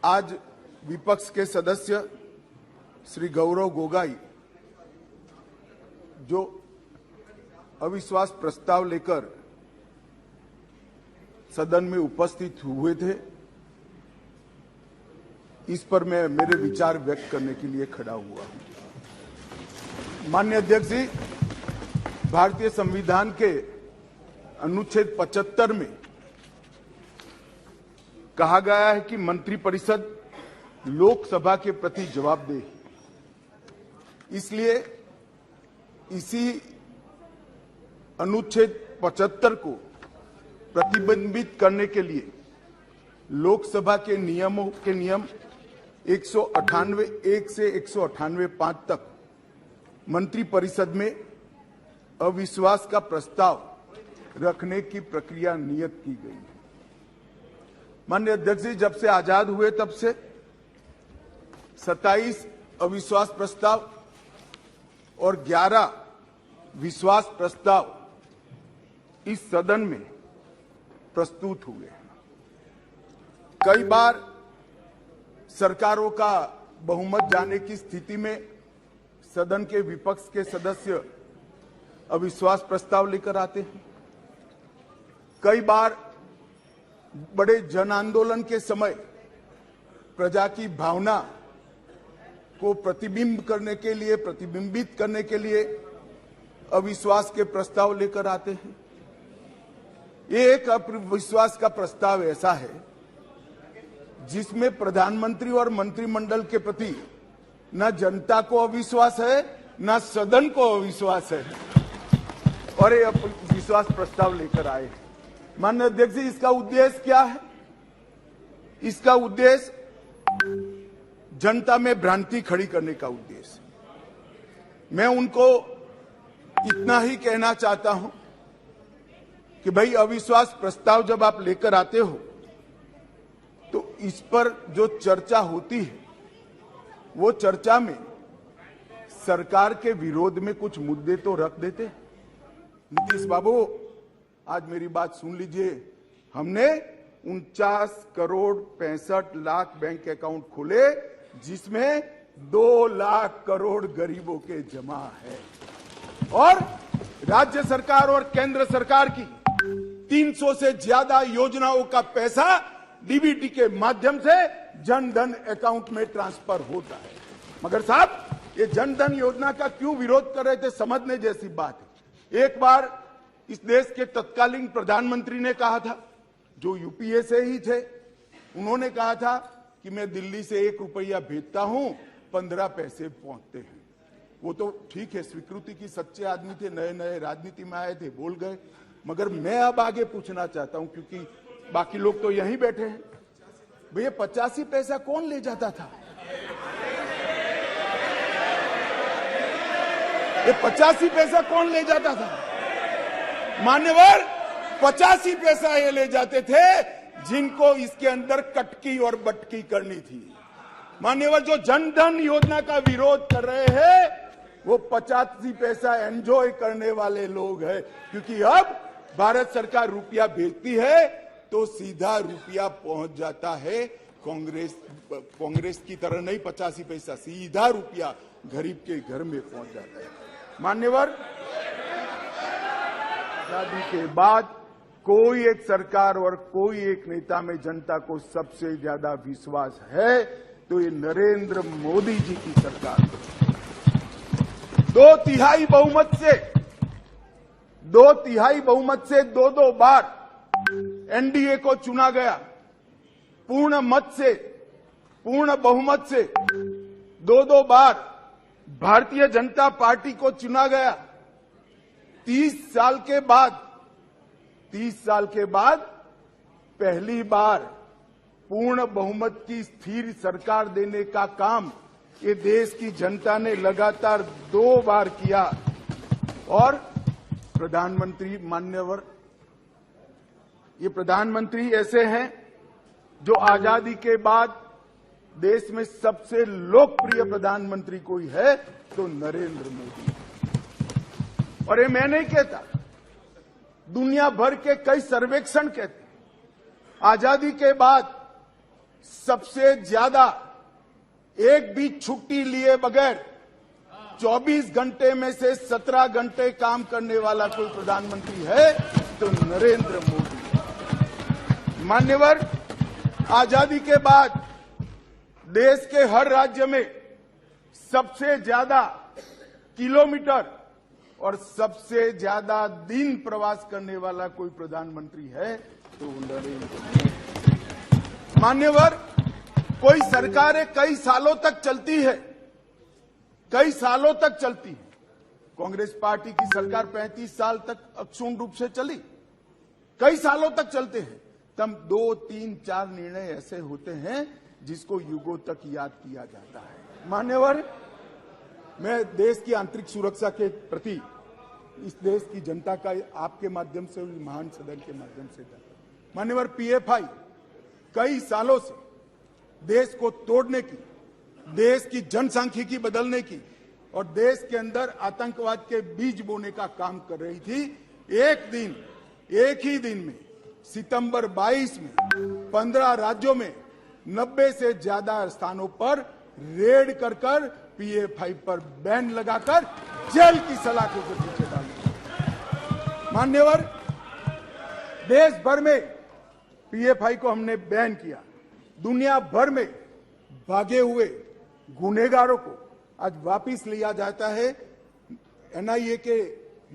आज विपक्ष के सदस्य श्री गौरव गोगाई जो अविश्वास प्रस्ताव लेकर सदन में उपस्थित हुए थे, इस पर मैं मेरे विचार व्यक्त करने के लिए खड़ा हुआ हूं। माननीय अध्यक्ष जी, भारतीय संविधान के अनुच्छेद 75 में कहा गया है कि मंत्रिपरिषद लोकसभा के प्रति जवाबदेह है। इसलिए इसी अनुच्छेद 75 को प्रतिबंधित करने के लिए लोकसभा के नियम 198(1) से 198(5) तक मंत्रिपरिषद में अविश्वास का प्रस्ताव रखने की प्रक्रिया नियत की गई है। माननीय अध्यक्ष जी, जब से आजाद हुए तब से 27 अविश्वास प्रस्ताव और 11 विश्वास प्रस्ताव इस सदन में प्रस्तुत हुए। कई बार सरकारों का बहुमत जाने की स्थिति में सदन के विपक्ष के सदस्य अविश्वास प्रस्ताव लेकर आते हैं। कई बार बड़े जन आंदोलन के समय प्रजा की भावना को प्रतिबिंबित करने के लिए अविश्वास के प्रस्ताव लेकर आते हैं। ये एक अविश्वास का प्रस्ताव ऐसा है जिसमें प्रधानमंत्री और मंत्रिमंडल के प्रति न जनता को अविश्वास है, न सदन को अविश्वास है, और ये विश्वास प्रस्ताव लेकर आए हैं। माननीय अध्यक्ष जी, इसका उद्देश्य क्या है? इसका उद्देश्य जनता में भ्रांति खड़ी करने का उद्देश्य। मैं उनको इतना ही कहना चाहता हूं कि भाई, अविश्वास प्रस्ताव जब आप लेकर आते हो तो इस पर जो चर्चा होती है वो चर्चा में सरकार के विरोध में कुछ मुद्दे तो रख देते। नीतीश बाबू, आज मेरी बात सुन लीजिए। हमने 49 करोड़ 65 लाख बैंक अकाउंट खोले, जिसमें 2 लाख करोड़ गरीबों के जमा है, और राज्य सरकार और केंद्र सरकार की 300 से ज्यादा योजनाओं का पैसा डीबीटी के माध्यम से जन धन अकाउंट में ट्रांसफर होता है। मगर साहब, ये जन धन योजना का क्यों विरोध कर रहे थे, समझने जैसी बात है। एक बार इस देश के तत्कालीन प्रधानमंत्री ने कहा था, जो यूपीए से ही थे, उन्होंने कहा था कि मैं दिल्ली से 1 रुपया भेजता हूं, 15 पैसे पहुंचते हैं। वो तो ठीक है, स्वीकृति की सच्चे आदमी थे, नए नए राजनीति में आए थे, बोल गए। मगर मैं अब आगे पूछना चाहता हूं, क्योंकि बाकी लोग तो यहीं बैठे हैं। भैया, 85 पैसा कौन ले जाता था? ये 85 पैसा कौन ले जाता था? मान्यवर, 85 पैसा ये ले जाते थे जिनको इसके अंदर कटकी और बटकी करनी थी। मान्यवर, जो जन धन योजना का विरोध कर रहे हैं वो 85 पैसा एंजॉय करने वाले लोग हैं, क्योंकि अब भारत सरकार रुपया भेजती है तो सीधा रुपया पहुंच जाता है। कांग्रेस की तरह नहीं 85 पैसा, सीधा रुपया गरीब के घर में पहुंच जाता है। मान्यवर, आजादी के बाद कोई एक सरकार और कोई एक नेता में जनता को सबसे ज्यादा विश्वास है तो ये नरेंद्र मोदी जी की सरकार। 2 तिहाई बहुमत से 2 बार एनडीए को चुना गया। पूर्ण बहुमत से 2 बार भारतीय जनता पार्टी को चुना गया। 30 साल के बाद पहली बार पूर्ण बहुमत की स्थिर सरकार देने का काम ये देश की जनता ने लगातार 2 बार किया। और प्रधानमंत्री, मान्यवर, ये प्रधानमंत्री ऐसे हैं जो आजादी के बाद देश में सबसे लोकप्रिय प्रधानमंत्री कोई है तो नरेंद्र मोदी। और ये मैं नहीं कहता, दुनिया भर के कई सर्वेक्षण कहते हैं आजादी के बाद सबसे ज्यादा एक भी छुट्टी लिए बगैर 24 घंटे में से 17 घंटे काम करने वाला कोई प्रधानमंत्री है तो नरेंद्र मोदी। मान्यवर, आजादी के बाद देश के हर राज्य में सबसे ज्यादा किलोमीटर और सबसे ज्यादा दिन प्रवास करने वाला कोई प्रधानमंत्री है तो नरेंद्र मोदी। मान्यवर, कोई सरकारें कई सालों तक चलती है, कई सालों तक चलती है। कांग्रेस पार्टी की सरकार 35 साल तक अक्षुण्ण रूप से चली, कई सालों तक चलते हैं। तब 2, 3, 4 निर्णय ऐसे होते हैं जिसको युगों तक याद किया जाता है। मान्यवर, मैं देश की आंतरिक सुरक्षा के प्रति इस देश की जनता का आपके माध्यम से, महान सदन के माध्यम से मान्यवर, पीएफआई कई सालों से देश को तोड़ने की, देश की जनसांख्यिकी बदलने की और देश के अंदर आतंकवाद के बीज बोने का काम कर रही थी। एक ही दिन में सितंबर 22 में 15 राज्यों में 90 से ज्यादा स्थानों पर रेड कर पीएफआई पर बैन लगाकर जेल की सलाखों के पीछे डाल दिया। मान्यवर, देश भर में पीएफआई को हमने बैन किया। दुनिया भर में भागे हुए गुनहगारों को आज वापिस लिया जाता है। एनआईए के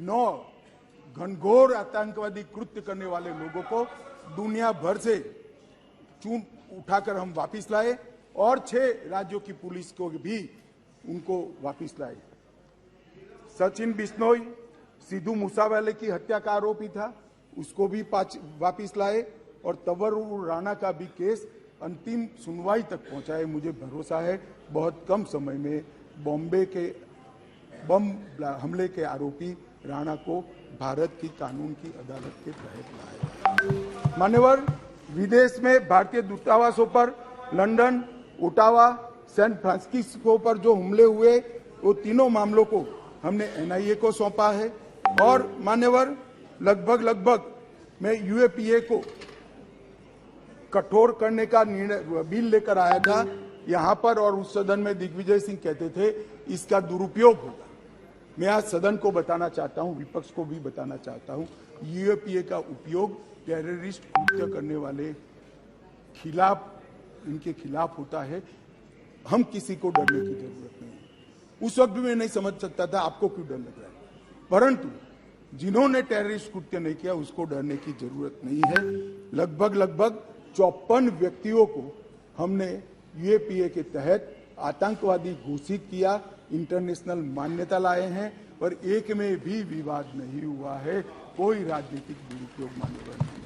9 घनघोर आतंकवादी कृत्य करने वाले लोगों को दुनिया भर से चून उठाकर हम वापिस लाए और 6 राज्यों की पुलिस को भी उनको वापिस लाए। सचिन बिश्नोई, सिद्धू मूसावाले की हत्या का आरोपी था, उसको भी वापिस लाए और तंवर राणा का भी केस अंतिम सुनवाई तक पहुंचाए। मुझे भरोसा है बहुत कम समय में बॉम्बे के बम हमले के आरोपी राणा को भारत की कानून की अदालत के तहत लाया। मान्यवर, विदेश में भारतीय दूतावासों पर लंदन, ओटावा, सैन फ्रांसिस्को पर जो हमले हुए वो तीनों मामलों को हमने एनआईए को सौंपा है। और मान्यवर, लगभग मैं यूएपीए को कठोर करने का निर्णय बिल लेकर आया था यहां पर और उस सदन में दिग्विजय सिंह कहते थे इसका दुरुपयोग होगा। मैं आज सदन को बताना चाहता हूं, विपक्ष को भी बताना चाहता हूं, यूएपीए का उपयोग टेररिस्ट कृत्य करने वाले इनके खिलाफ होता है। हम किसी को डरने की जरूरत नहीं है। उस वक्त भी मैं नहीं समझ सकता था आपको क्यों डर लग रहा है, परंतु जिन्होंने टेररिस्ट कृत्य नहीं किया उसको डरने की जरूरत नहीं है। लगभग 54 व्यक्तियों को हमने यूएपीए के तहत आतंकवादी घोषित किया, इंटरनेशनल मान्यता लाए हैं और एक में भी विवाद नहीं हुआ है। कोई राजनीतिक दुरुपयोग मान्यवर नहीं।